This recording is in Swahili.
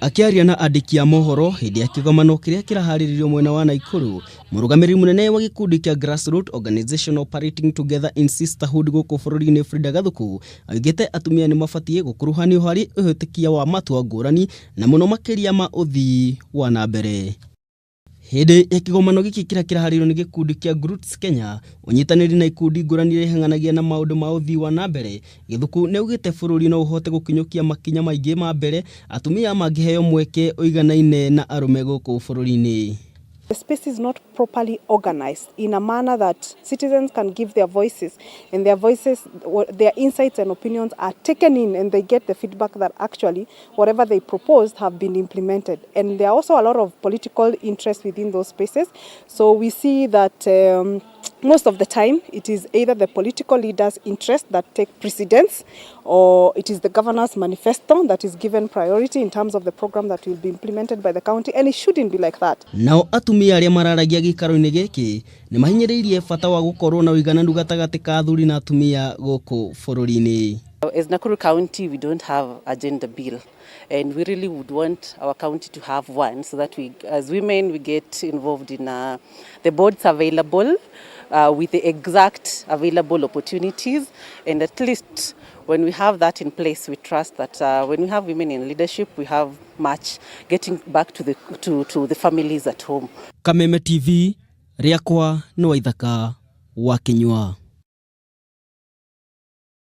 Akiaria na andiki a mohoro hindi ya kigomano kiria kiraharirio mwena wa Naikuru, murugamiri munene wa gikundi kia Groots Organization Operating Together in Sisterhood guku bururi-ini Frida Gathuku augite atumia ni mabatie gukuruhanio hari uhitikia wa matua ngurani na muno makiria ma uthii wanambere. Hindi ya kigomano giki kiraharirio ni gikundi kia Groots Kenya unyitaniri na ikundi ngurani rehanganagia na maundu ma uthii wanambere. Githuku ni ugite bururi no uhote gukinyukia makinya maingi ma mbere atumia mangiheo mweke uiganaine na arume guku bururi-ini. The space is not properly organized in a manner that citizens can give their voices, and their voices, their insights and opinions are taken in, and they get the feedback that actually whatever they proposed have been implemented. And there are also a lot of political interest within those spaces. So we see that most of the time it is either the political leaders' interest that take precedence, or it is the governor's manifesto that is given priority in terms of the program that will be implemented by the county, and it shouldn't be like that. Now atumia aria mararagia gikaro-ini giki ni mahinyiririe bata wa gukorwo na uigananu gatagati ka athuri na atumia guku bururi-ini. As Naikuru County, we don't have a gender bill, and we really would want our county to have one, so that we, as women, we get involved in the boards available with the exact available opportunities, and at least when we have that in place, we trust that when we have women in leadership, we have much getting back to the families at home. Kameme TV, riakwa no Waithaka wa Kinyua.